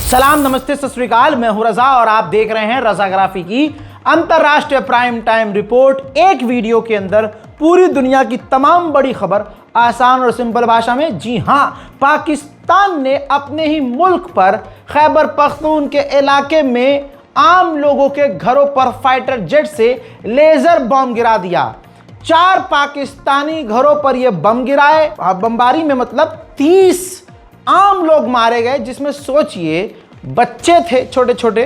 सलाम, नमस्ते, सत श्री अकाल। मैं हूं रजा और आप देख रहे हैं रजाग्राफी की अंतरराष्ट्रीय प्राइम टाइम रिपोर्ट। एक वीडियो के अंदर पूरी दुनिया की तमाम बड़ी खबर आसान और सिंपल भाषा में। जी हां, पाकिस्तान ने अपने ही मुल्क पर खैबर पख्तून के इलाके में आम लोगों के घरों पर फाइटर जेट से लेजर बम गिरा दिया। 4 पाकिस्तानी घरों पर यह बम गिराए। बमबारी में मतलब 30 आम लोग मारे गए, जिसमें सोचिए बच्चे थे, छोटे छोटे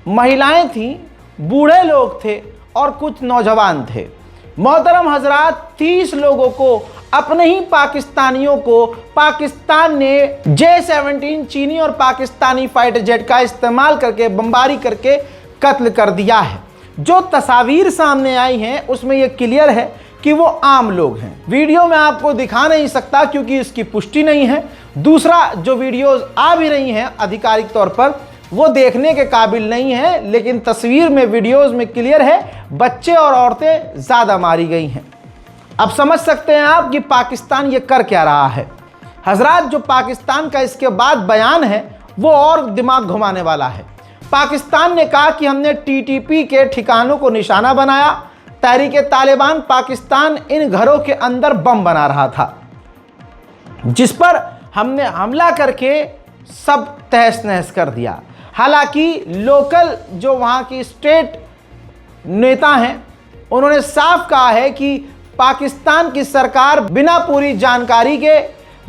महिलाएं थीं, बूढ़े लोग थे और कुछ नौजवान थे। मोहतरम हजरात, 30 लोगों को, अपने ही पाकिस्तानियों को पाकिस्तान ने J-17 चीनी और पाकिस्तानी फाइटर जेट का इस्तेमाल करके बमबारी करके कत्ल कर दिया है। जो तस्वीर सामने आई हैं उसमें यह क्लियर है कि वो आम लोग हैं। वीडियो में आपको दिखा नहीं सकता क्योंकि इसकी पुष्टि नहीं है। दूसरा, जो वीडियोस आ भी रही हैं आधिकारिक तौर पर, वो देखने के काबिल नहीं है, लेकिन तस्वीर में, वीडियोस में क्लियर है बच्चे और औरतें ज़्यादा मारी गई हैं। अब समझ सकते हैं आप कि पाकिस्तान ये कर क्या रहा है। हजरात, जो पाकिस्तान का इसके बाद बयान है वो और दिमाग घुमाने वाला है। पाकिस्तान ने कहा कि हमने TTP के ठिकानों को निशाना बनाया। तहरीक-ए-तालिबान पाकिस्तान इन घरों के अंदर बम बना रहा था, जिस पर हमने हमला करके सब तहस नहस कर दिया। हालांकि लोकल जो वहाँ की स्टेट नेता हैं, उन्होंने साफ कहा है कि पाकिस्तान की सरकार बिना पूरी जानकारी के,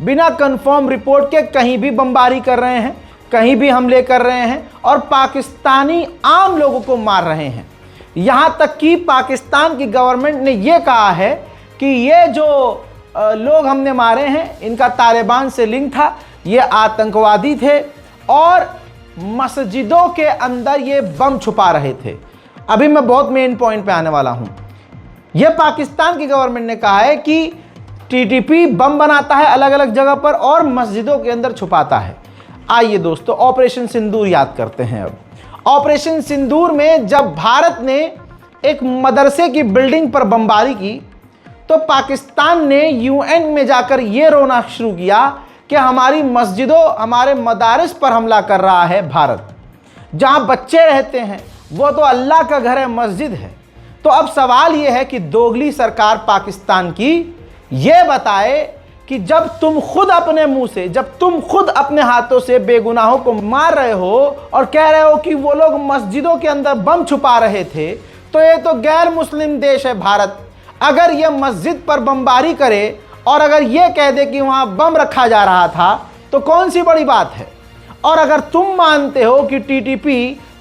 बिना कंफर्म रिपोर्ट के कहीं भी बमबारी कर रहे हैं, कहीं भी हमले कर रहे हैं और पाकिस्तानी आम लोगों को मार रहे हैं। यहाँ तक कि पाकिस्तान की गवर्नमेंट ने यह कहा है कि ये जो लोग हमने मारे हैं इनका तालिबान से लिंक था, ये आतंकवादी थे और मस्जिदों के अंदर ये बम छुपा रहे थे। अभी मैं बहुत मेन पॉइंट पे आने वाला हूँ। यह पाकिस्तान की गवर्नमेंट ने कहा है कि TTP बम बनाता है अलग अलग जगह पर और मस्जिदों के अंदर छुपाता है। आइए दोस्तों, ऑपरेशन सिंदूर याद करते हैं। अब ऑपरेशन सिंदूर में जब भारत ने एक मदरसे की बिल्डिंग पर बमबारी की तो पाकिस्तान ने UN में जाकर ये रोना शुरू किया कि हमारी मस्जिदों, हमारे मदारिस पर हमला कर रहा है भारत। जहाँ बच्चे रहते हैं वो तो अल्लाह का घर है, मस्जिद है। तो अब सवाल ये है कि दोगली सरकार पाकिस्तान की ये बताए कि जब तुम खुद अपने मुंह से, जब तुम खुद अपने हाथों से बेगुनाहों को मार रहे हो और कह रहे हो कि वो लोग मस्जिदों के अंदर बम छुपा रहे थे, तो ये तो गैर मुस्लिम देश है भारत। अगर ये मस्जिद पर बमबारी करे और अगर ये कह दे कि वहाँ बम रखा जा रहा था तो कौन सी बड़ी बात है। और अगर तुम मानते हो कि TTP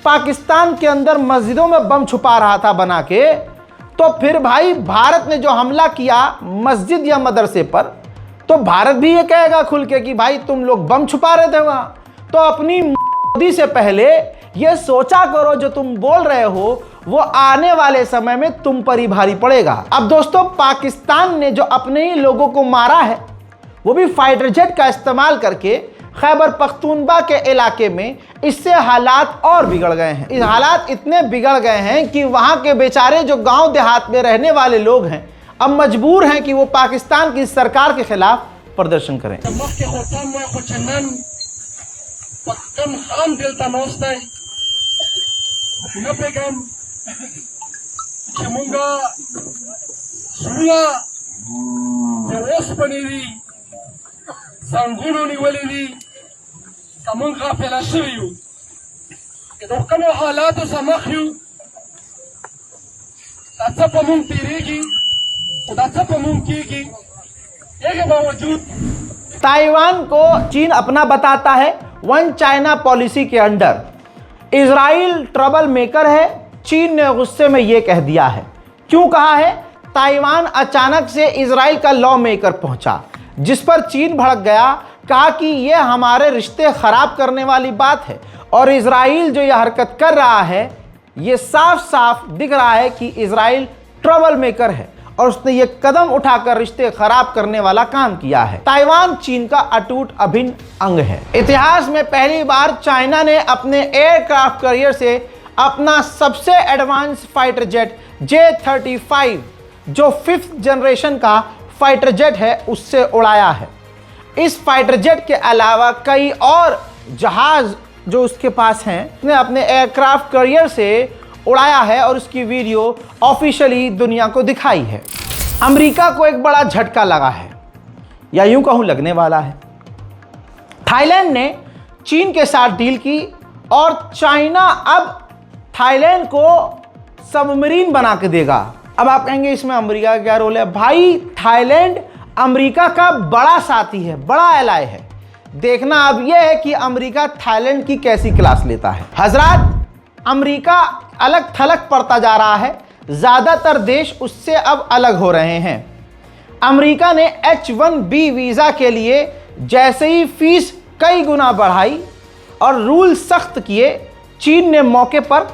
पाकिस्तान के अंदर मस्जिदों में बम छुपा रहा था बना के, तो फिर भाई भारत ने जो हमला किया मस्जिद या मदरसे पर, तो भारत भी ये कहेगा खुल के कि भाई तुम लोग बम छुपा रहे थे वहाँ। तो अपनी मोदी से पहले ये सोचा करो जो तुम बोल रहे हो वो आने वाले समय में तुम पर ही भारी पड़ेगा। अब दोस्तों, पाकिस्तान ने जो अपने ही लोगों को मारा है वो भी फाइटर जेट का इस्तेमाल करके खैबर पख्तूनख्वा के इलाके में, इससे हालात और बिगड़ गए हैं। इस हालात इतने बिगड़ गए हैं कि वहाँ के बेचारे जो गांव देहात में रहने वाले लोग हैं अब मजबूर हैं कि वो पाकिस्तान की सरकार के खिलाफ प्रदर्शन करें। ताइवान को चीन अपना बताता है वन चाइना पॉलिसी के अंडर। इजराइल ट्रबल मेकर है, चीन ने गुस्से में यह कह दिया है। क्यों कहा है? ताइवान अचानक से इजराइल का लॉ मेकर पहुंचा, जिस पर चीन भड़क गया, कहा कि यह हमारे रिश्ते खराब करने वाली बात है। और इजराइल जो यह हरकत कर रहा है, यह साफ साफ दिख रहा है कि इजराइल ट्रबल मेकर है और उसने ये कदम उठाकर रिश्ते खराब करने वाला काम किया है। ताइवान चीन का अटूट अभिन्न अंग है। इतिहास में पहली बार चाइना ने अपने एयरक्राफ्ट कैरियर से अपना सबसे एडवांस फाइटर जेट J-35, जो 5th जनरेशन का फाइटर जेट है, उससे उड़ाया है। इस फाइटर जेट के अलावा कई और जहाज जो उसके पास हैं, उसने अपने एयरक्राफ्ट कैरियर से उड़ाया है और उसकी वीडियो ऑफिशियली दुनिया को दिखाई है। अमेरिका को एक बड़ा झटका लगा है, या यूं कहूं लगने वाला है। थाईलैंड ने चीन के साथ डील की और चाइना अब थाईलैंड को सबमरीन बना के देगा। अब आप कहेंगे इसमें अमेरिका का क्या रोल है? भाई, थाईलैंड अमेरिका का बड़ा साथी है, बड़ा एलाय है। देखना अब यह है कि अमेरिका थाईलैंड की कैसी क्लास लेता है। हजरात, अमेरिका अलग थलग पड़ता जा रहा है, ज़्यादातर देश उससे अब अलग हो रहे हैं। अमेरिका ने H-1B वीज़ा के लिए जैसे ही फीस कई गुना बढ़ाई और रूल सख्त किए, चीन ने मौके पर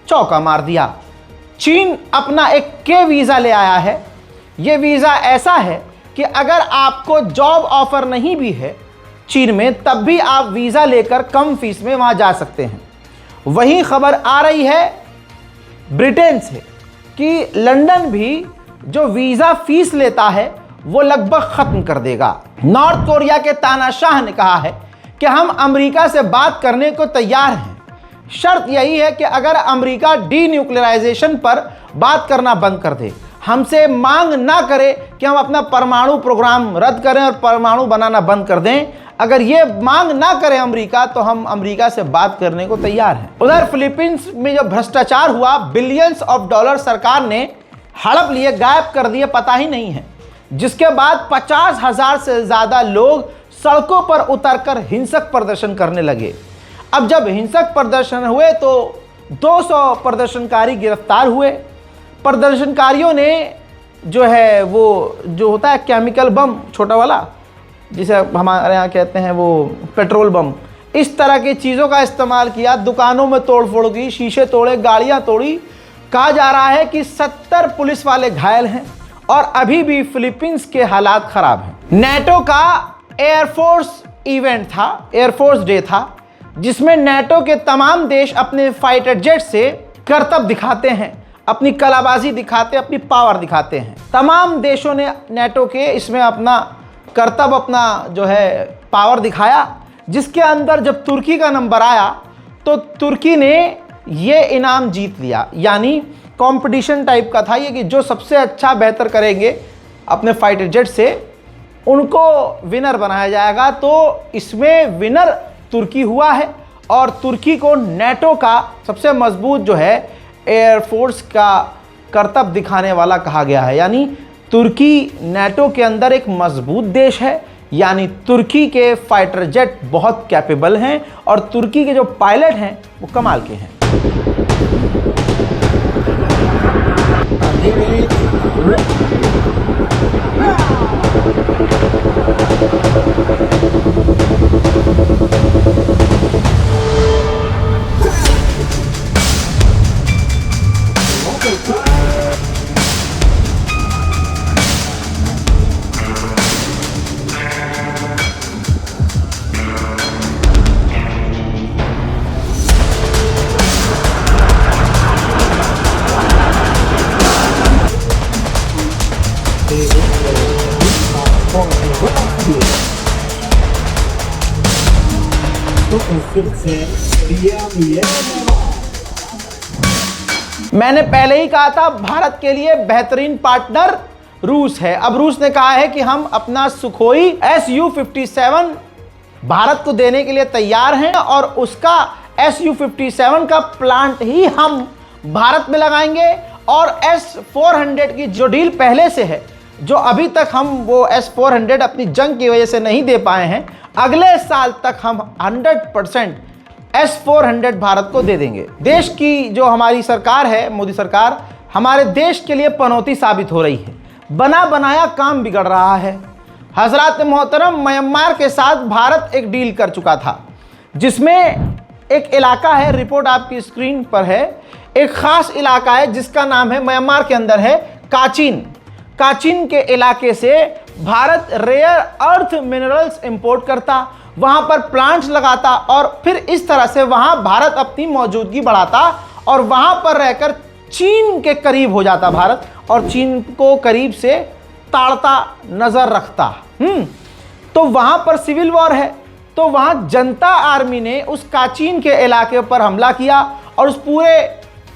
चौका मार दिया। चीन अपना एक के वीज़ा ले आया है। ये वीज़ा ऐसा है कि अगर आपको जॉब ऑफर नहीं भी है चीन में, तब भी आप वीज़ा लेकर कम फीस में वहाँ जा सकते हैं। वही खबर आ रही है ब्रिटेन से कि लंदन भी जो वीज़ा फीस लेता है वो लगभग ख़त्म कर देगा। नॉर्थ कोरिया के तानाशाह ने कहा है कि हम अमेरिका से बात करने को तैयार हैं, शर्त यही है कि अगर अमेरिका डीन्यूक्लियराइजेशन पर बात करना बंद कर दे, हमसे मांग ना करे कि हम अपना परमाणु प्रोग्राम रद्द करें और परमाणु बनाना बंद कर दें। अगर ये मांग ना करे अमेरिका, तो हम अमेरिका से बात करने को तैयार हैं। उधर फिलीपींस में जो भ्रष्टाचार हुआ, बिलियंस ऑफ डॉलर सरकार ने हड़प लिए, गायब कर दिए, पता ही नहीं है, जिसके बाद 50,000 से ज़्यादा लोग सड़कों पर उतरकर हिंसक प्रदर्शन करने लगे। अब जब हिंसक प्रदर्शन हुए तो 200 प्रदर्शनकारी गिरफ्तार हुए। प्रदर्शनकारियों ने जो है वो जो होता है केमिकल बम, छोटा वाला, जिसे हमारे यहाँ कहते हैं वो पेट्रोल बम, इस तरह की चीज़ों का इस्तेमाल किया। दुकानों में तोड़फोड़ की, शीशे तोड़े, गाड़ियाँ तोड़ी। कहा जा रहा है कि 70 पुलिस वाले घायल हैं और अभी भी फिलीपींस के हालात ख़राब हैं। नेटो का एयरफोर्स इवेंट था, एयरफोर्स डे था, जिसमें नेटो के तमाम देश अपने फाइटर जेट से करतब दिखाते हैं, अपनी कलाबाजी दिखाते, अपनी पावर दिखाते हैं। तमाम देशों ने नेटो के इसमें अपना करतब, अपना जो है पावर दिखाया, जिसके अंदर जब तुर्की का नंबर आया तो तुर्की ने ये इनाम जीत लिया। यानी कंपटीशन टाइप का था ये कि जो सबसे अच्छा बेहतर करेंगे अपने फाइटर जेट से, उनको विनर बनाया जाएगा। तो इसमें विनर तुर्की हुआ है और तुर्की को नेटो का सबसे मजबूत जो है एयरफोर्स का करतब दिखाने वाला कहा गया है। यानी तुर्की नेटो के अंदर एक मजबूत देश है, यानी तुर्की के फाइटर जेट बहुत कैपेबल हैं और तुर्की के जो पायलट हैं वो कमाल के हैं। मैंने पहले ही कहा था भारत के लिए बेहतरीन पार्टनर रूस है। अब रूस ने कहा है कि हम अपना सुखोई Su-57 भारत को देने के लिए तैयार हैं और उसका Su-57 का प्लांट ही हम भारत में लगाएंगे। और S-400 की जो डील पहले से है, जो अभी तक हम वो S-400 अपनी जंग की वजह से नहीं दे पाए हैं, अगले साल तक हम 100% S-400 भारत को दे देंगे। देश की जो हमारी सरकार है, मोदी सरकार, हमारे देश के लिए पनौती साबित हो रही है। बना बनाया काम बिगड़ रहा है। हजरात मोहतरम, म्यांमार के साथ भारत एक डील कर चुका था, जिसमें एक इलाका है, रिपोर्ट आपकी स्क्रीन पर है, एक ख़ास इलाका है जिसका नाम है, म्यांमार के अंदर है, काचिन। काचिन के इलाके से Bharat rare earth minerals import करता, वहाँ पर प्लांट्स लगाता और फिर इस तरह से वहाँ भारत अपनी मौजूदगी बढ़ाता और वहाँ पर रहकर चीन के करीब हो जाता भारत और चीन को करीब से ताड़ता नज़र रखता। तो वहाँ पर सिविल वॉर है, तो वहां जनता आर्मी ने उस काचीन के इलाके पर हमला किया और उस पूरे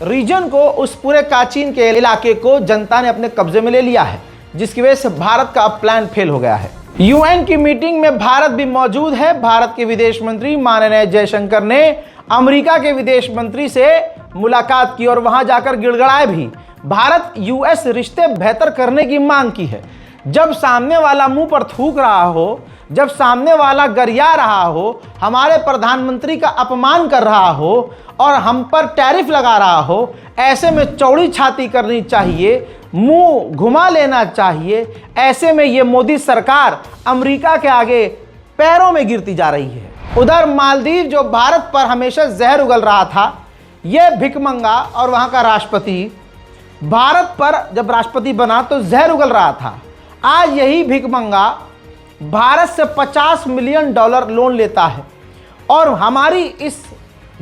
रीजन को, उस पूरे काचीन के इलाके को जनता ने अपने कब्जे में ले लिया है, जिसकी वजह से भारत का अब प्लान फेल हो गया है। यूएन की मीटिंग में भारत भी मौजूद है। भारत के विदेश मंत्री माननीय जयशंकर ने अमेरिका के विदेश मंत्री से मुलाकात की और वहां जाकर गिड़गड़ाए भी। भारत यूएस रिश्ते बेहतर करने की मांग की है। जब सामने वाला मुंह पर थूक रहा हो, जब सामने वाला गरिया रहा हो, हमारे प्रधानमंत्री का अपमान कर रहा हो और हम पर टैरिफ लगा रहा हो, ऐसे में चौड़ी छाती करनी चाहिए, मुंह घुमा लेना चाहिए। ऐसे में ये मोदी सरकार अमेरिका के आगे पैरों में गिरती जा रही है। उधर मालदीव जो भारत पर हमेशा जहर उगल रहा था, ये भिखमंगा और वहाँ का राष्ट्रपति भारत पर जब राष्ट्रपति बना तो जहर उगल रहा था। आज यही भिखमंगा भारत से $50 मिलियन लोन लेता है और हमारी इस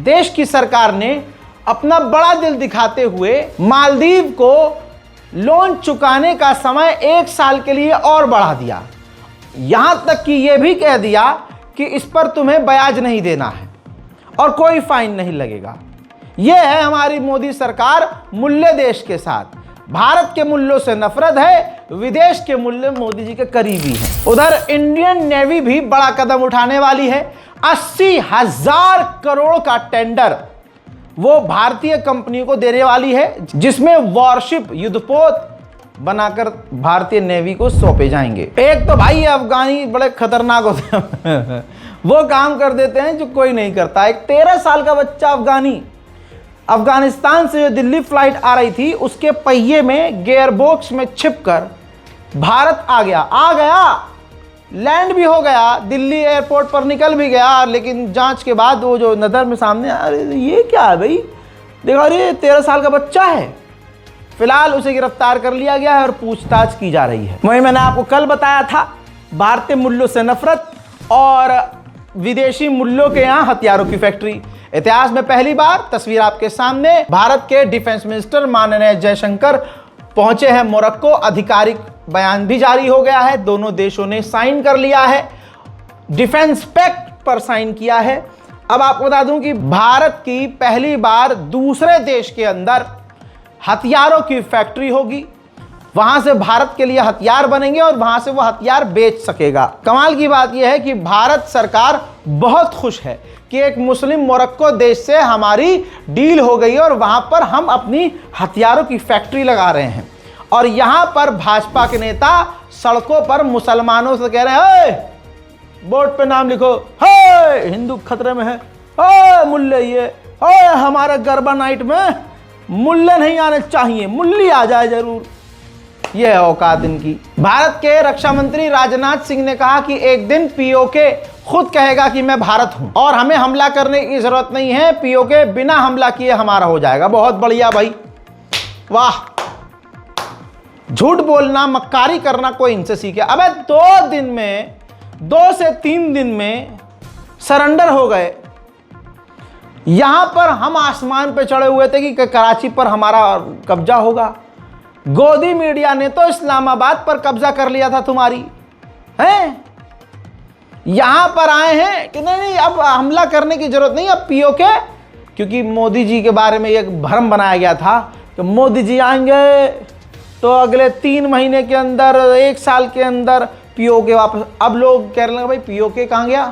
देश की सरकार ने अपना बड़ा दिल दिखाते हुए मालदीव को लोन चुकाने का समय 1 साल के लिए और बढ़ा दिया। यहां तक कि यह भी कह दिया कि इस पर तुम्हें ब्याज नहीं देना है और कोई फाइन नहीं लगेगा। यह है हमारी मोदी सरकार मूल्य देश के साथ। भारत के मूल्यों से नफरत है, विदेश के मूल्य मोदी जी के करीबी हैं। उधर इंडियन नेवी भी बड़ा कदम उठाने वाली है। 80,000 करोड़ का टेंडर वो भारतीय कंपनियों को देने वाली है, जिसमें वॉरशिप युद्धपोत बनाकर भारतीय नेवी को सौंपे जाएंगे। एक तो भाई अफगानी बड़े खतरनाक होते हैं वो काम कर देते हैं जो कोई नहीं करता। एक 13 साल का बच्चा अफगानी अफगानिस्तान से जो दिल्ली फ्लाइट आ रही थी, उसके पहिए में गियरबॉक्स में छिपकर भारत आ गया, लैंड भी हो गया, दिल्ली एयरपोर्ट पर निकल भी गया। लेकिन जांच के बाद वो जो नज़र में सामने, अरे ये क्या है भाई, देखो अरे 13 साल का बच्चा है। फिलहाल उसे गिरफ्तार कर लिया गया है और पूछताछ की जा रही है। वही मैंने आपको कल बताया था, भारतीय मूल्यों से नफरत और विदेशी मूल्यों के यहाँ हथियारों की फैक्ट्री। इतिहास में पहली बार तस्वीर आपके सामने, भारत के डिफेंस मिनिस्टर माननीय जयशंकर पहुंचे हैं मोरक्को। आधिकारिक बयान भी जारी हो गया है, दोनों देशों ने साइन कर लिया है, डिफेंस पैक्ट पर साइन किया है। अब आपको बता दूं कि भारत की पहली बार दूसरे देश के अंदर हथियारों की फैक्ट्री होगी। वहां से भारत के लिए हथियार बनेंगे और वहां से वो हथियार बेच सकेगा। कमाल की बात यह है कि भारत सरकार बहुत खुश है कि एक मुस्लिम मोरक्को देश से हमारी डील हो गई और वहां पर हम अपनी हथियारों की फैक्ट्री लगा रहे हैं। और यहां पर भाजपा के नेता सड़कों पर मुसलमानों से कह रहे हैं, बोर्ड पे नाम लिखो, हे हिंदू खतरे में है, हे मुल्ले ये, हे हमारे गरबा नाइट में मुल्ले नहीं आने चाहिए, मुल्ली आ जाए जरूर। यह है औकात इनकी। भारत के रक्षा मंत्री राजनाथ सिंह ने कहा कि एक दिन पीओके खुद कहेगा कि मैं भारत हूं और हमें हमला करने की जरूरत नहीं है, पीओके बिना हमला किए हमारा हो जाएगा। बहुत बढ़िया भाई, वाह। झूठ बोलना, मक्कारी करना कोई इनसे सीखे। अबे 2 दिन में, 2 से 3 दिन में सरेंडर हो गए। यहां पर हम आसमान पे चढ़े हुए थे कि कराची पर हमारा कब्जा होगा। गोदी मीडिया ने तो इस्लामाबाद पर कब्जा कर लिया था तुम्हारी, हैं? यहां पर आए हैं कि नहीं अब हमला करने की जरूरत नहीं, अब पीओके, क्योंकि मोदी जी के बारे में एक भ्रम बनाया गया था कि मोदी जी आएंगे तो अगले 3 महीने के अंदर, 1 साल के अंदर पीओके वापस। अब लोग कह रहे हैं भाई पीओके कहाँ गया,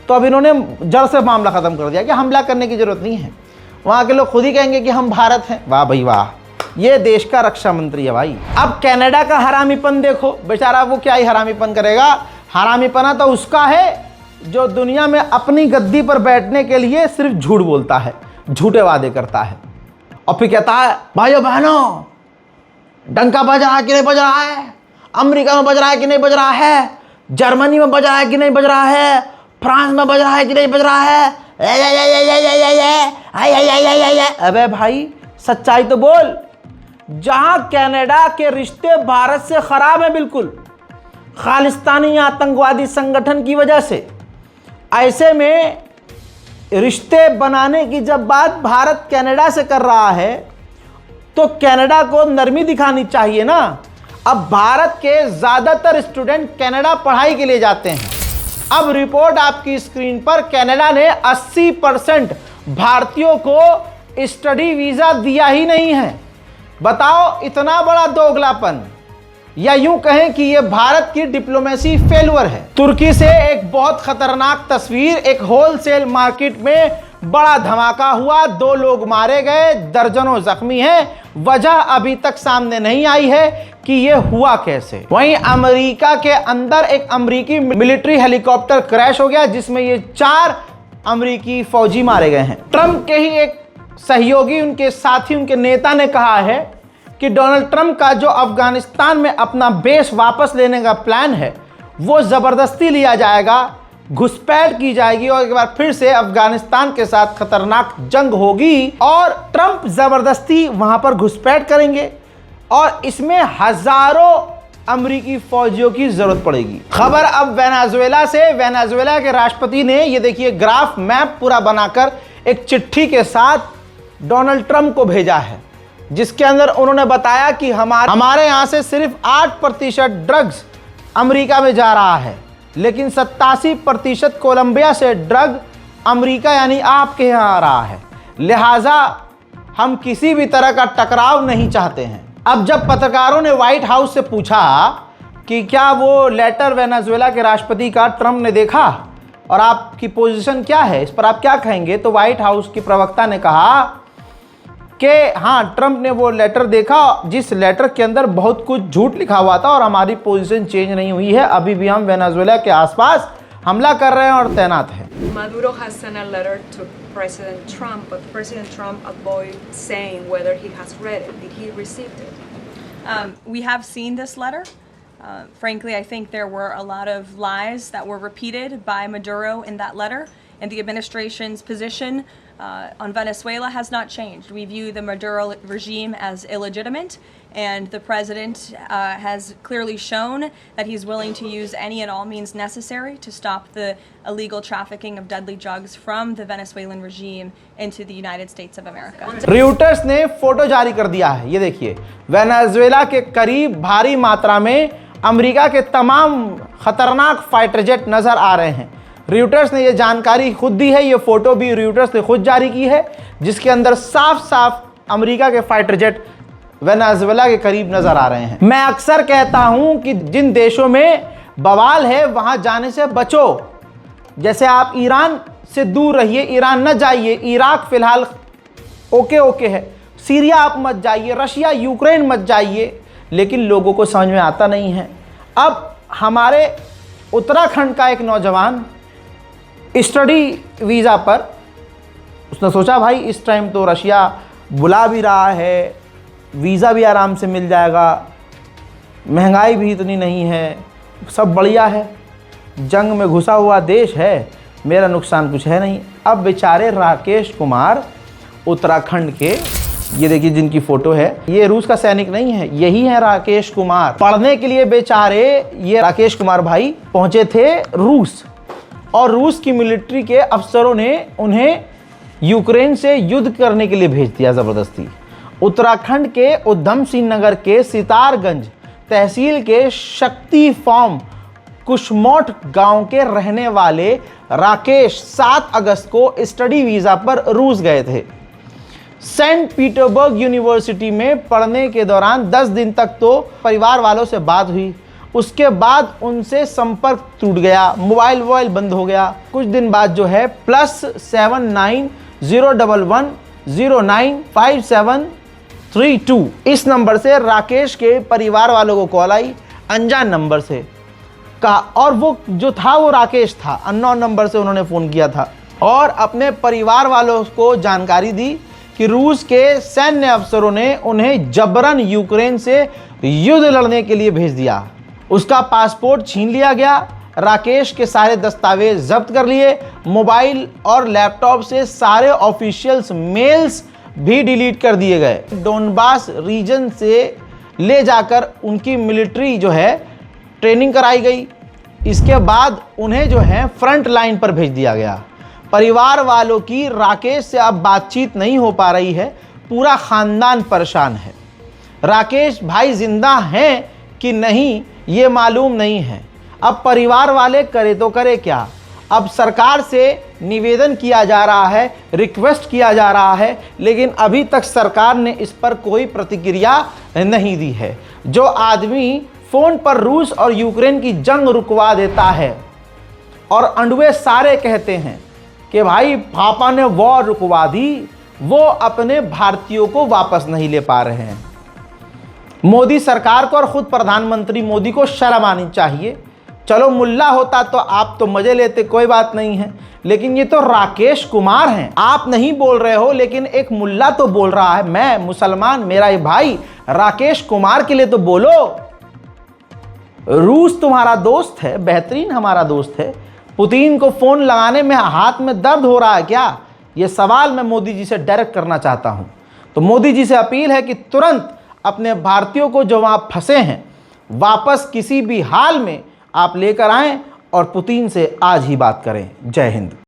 तो अब इन्होंने जड़ से मामला खत्म कर दिया कि हमला करने की जरूरत नहीं है। वहां के लोग खुद ही कहेंगे कि हम भारत हैं। वाह भाई वाह, ये देश का रक्षा मंत्री है भाई। अब कनाडा का हरामीपन देखो, बेचारा वो क्या ही हरामीपन करेगा। हरामीपना तो उसका है जो दुनिया में अपनी गद्दी पर बैठने के लिए सिर्फ झूठ बोलता है, झूठे वादे करता है और फिर कहता है भाइयों बहनों डंका बज रहा है कि नहीं बज रहा है, अमेरिका में बज रहा है कि नहीं बज रहा है, जर्मनी में बज रहा है कि नहीं बज रहा है, फ्रांस में बज रहा है कि नहीं बज रहा है। अबे भाई सच्चाई तो बोल। जहां कनाडा के रिश्ते भारत से खराब है बिल्कुल, खालिस्तानी आतंकवादी संगठन की वजह से, ऐसे में रिश्ते बनाने की जब बात भारत कनाडा से कर रहा है तो कनाडा को नरमी दिखानी चाहिए ना। अब भारत के ज़्यादातर स्टूडेंट कनाडा पढ़ाई के लिए जाते हैं अब रिपोर्ट आपकी स्क्रीन पर, कनाडा ने 80% भारतीयों को स्टडी वीजा दिया ही नहीं है। बताओ, इतना बड़ा दोगलापन, या यूं कहें कि यह भारत की डिप्लोमेसी फेल्यूर है। तुर्की से एक बहुत खतरनाक तस्वीर, एक होलसेल मार्केट में बड़ा धमाका हुआ, 2 लोग मारे गए, दर्जनों जख्मी हैं। वजह अभी तक सामने नहीं आई है कि यह हुआ कैसे। वहीं अमेरिका के अंदर एक अमेरिकी मिलिट्री हेलीकॉप्टर क्रैश हो गया, जिसमें ये 4 अमेरिकी फौजी मारे गए हैं। ट्रंप के ही एक सहयोगी, उनके साथी, उनके नेता ने कहा है कि डोनाल्ड ट्रंप का जो अफगानिस्तान में अपना बेस वापस लेने का प्लान है, वो जबरदस्ती लिया जाएगा, घुसपैठ की जाएगी और एक बार फिर से अफगानिस्तान के साथ खतरनाक जंग होगी और ट्रंप जबरदस्ती वहां पर घुसपैठ करेंगे और इसमें हजारों अमेरिकी फौजियों की जरूरत पड़ेगी। खबर अब वेनेजुएला से। वेनेजुएला के राष्ट्रपति ने, ये देखिए, ग्राफ मैप पूरा बनाकर एक चिट्ठी के साथ डोनाल्ड ट्रंप को भेजा है, जिसके अंदर उन्होंने बताया कि हमारे यहां से सिर्फ 8% ड्रग्स अमेरिका में जा रहा है, लेकिन 87% कोलंबिया से ड्रग अमेरिका यानी आपके यहाँ आ रहा है। लिहाजा हम किसी भी तरह का टकराव नहीं चाहते हैं। अब जब पत्रकारों ने व्हाइट हाउस से पूछा कि क्या वो लेटर वेनेजुएला के राष्ट्रपति का ट्रंप ने देखा और आपकी पोजीशन क्या है, इस पर आप क्या कहेंगे, तो व्हाइट हाउस की प्रवक्ता ने कहा कि हाँ, ट्रंप ने वो लेटर देखा, जिस लेटर के अंदर बहुत कुछ झूठ लिखा हुआ था और हमारी पोजीशन चेंज नहीं हुई है। अभी भी हम वेनेजुएला के आसपास हमला कर रहे हैं और तैनात हैं। Maduro has sent a letter to President Trump, but President Trump avoided saying whether he has read it. Did he receive it? We have seen this letter. Frankly, I think there were a lot of lies that were repeated by Maduro in that letter, and the administration's position on Venezuela has not changed. We view the Maduro regime as illegitimate, and the president has clearly shown that he's willing to use any and all means necessary to stop the illegal trafficking of deadly drugs from the Venezuelan regime into the United States of America. Reuters ने photo जारी कर दिया है, ये देखिए, Venezuela के करीब भारी मात्रा में अमेरिका के तमाम खतरनाक फाइटर जेट नजर आ रहे हैं। र्यूटर्स ने यह जानकारी खुद दी है, ये फोटो भी र्यूटर्स ने खुद जारी की है, जिसके अंदर साफ साफ अमेरिका के फाइटर जेट वेनेजुएला के करीब नजर आ रहे हैं। मैं अक्सर कहता हूं कि जिन देशों में बवाल है वहां जाने से बचो। जैसे आप ईरान से दूर रहिए, ईरान न जाइए, इराक फिलहाल ओके है, सीरिया आप मत जाइए, रशिया यूक्रेन मत जाइए, लेकिन लोगों को समझ में आता नहीं है। अब हमारे उत्तराखंड का एक नौजवान स्टडी वीज़ा पर, उसने सोचा भाई इस टाइम तो रशिया बुला भी रहा है, वीज़ा भी आराम से मिल जाएगा, महंगाई भी इतनी नहीं है, सब बढ़िया है, जंग में घुसा हुआ देश है, मेरा नुकसान कुछ है नहीं। अब बेचारे राकेश कुमार उत्तराखंड के, ये देखिए जिनकी फ़ोटो है, ये रूस का सैनिक नहीं है, यही है राकेश कुमार। पढ़ने के लिए बेचारे ये राकेश कुमार भाई पहुँचे थे रूस, और रूस की मिलिट्री के अफसरों ने उन्हें यूक्रेन से युद्ध करने के लिए भेज दिया ज़बरदस्ती। उत्तराखंड के उधम सिंह नगर के सितारगंज तहसील के शक्ति फॉर्म कुशमोट गांव के रहने वाले राकेश 7 अगस्त को स्टडी वीज़ा पर रूस गए थे। सेंट पीटर्सबर्ग यूनिवर्सिटी में पढ़ने के दौरान 10 दिन तक तो परिवार वालों से बात हुई, उसके बाद उनसे संपर्क टूट गया, मोबाइल बंद हो गया। कुछ दिन बाद जो है +7901109573 इस नंबर से राकेश के परिवार वालों को कॉल आई, अनजान नंबर से कहा, और वो जो था वो राकेश था, अननोन नंबर से उन्होंने फ़ोन किया था और अपने परिवार वालों को जानकारी दी कि रूस के सैन्य अफसरों ने उन्हें जबरन यूक्रेन से युद्ध लड़ने के लिए भेज दिया। उसका पासपोर्ट छीन लिया गया, राकेश के सारे दस्तावेज जब्त कर लिए, मोबाइल और लैपटॉप से सारे ऑफिशियल्स मेल्स भी डिलीट कर दिए गए। डोनबास रीजन से ले जाकर उनकी मिलिट्री जो है ट्रेनिंग कराई गई। इसके बाद उन्हें जो है फ्रंट लाइन पर भेज दिया गया। परिवार वालों की राकेश से अब बातचीत नहीं हो पा रही है, पूरा ख़ानदान परेशान है। राकेश भाई जिंदा हैं कि नहीं ये मालूम नहीं है। अब परिवार वाले करे तो करे क्या। अब सरकार से निवेदन किया जा रहा है, रिक्वेस्ट किया जा रहा है, लेकिन अभी तक सरकार ने इस पर कोई प्रतिक्रिया नहीं दी है। जो आदमी फ़ोन पर रूस और यूक्रेन की जंग रुकवा देता है और अंडवे सारे कहते हैं कि भाई पापा ने वॉर रुकवा दी, वो अपने भारतीयों को वापस नहीं ले पा रहे हैं। मोदी सरकार को और ख़ुद प्रधानमंत्री मोदी को शर्म आनी चाहिए। चलो मुल्ला होता तो आप तो मज़े लेते, कोई बात नहीं है, लेकिन ये तो राकेश कुमार हैं। आप नहीं बोल रहे हो, लेकिन एक मुल्ला तो बोल रहा है, मैं मुसलमान, मेरा ये भाई, राकेश कुमार के लिए तो बोलो। रूस तुम्हारा दोस्त है, बेहतरीन हमारा दोस्त है। पुतिन को फ़ोन लगाने में हाथ में दर्द हो रहा है क्या? ये सवाल मैं मोदी जी से डायरेक्ट करना चाहता हूँ। तो मोदी जी से अपील है कि तुरंत अपने भारतीयों को जो वहाँ फंसे हैं वापस किसी भी हाल में आप लेकर आएं और पुतिन से आज ही बात करें। जय हिंद।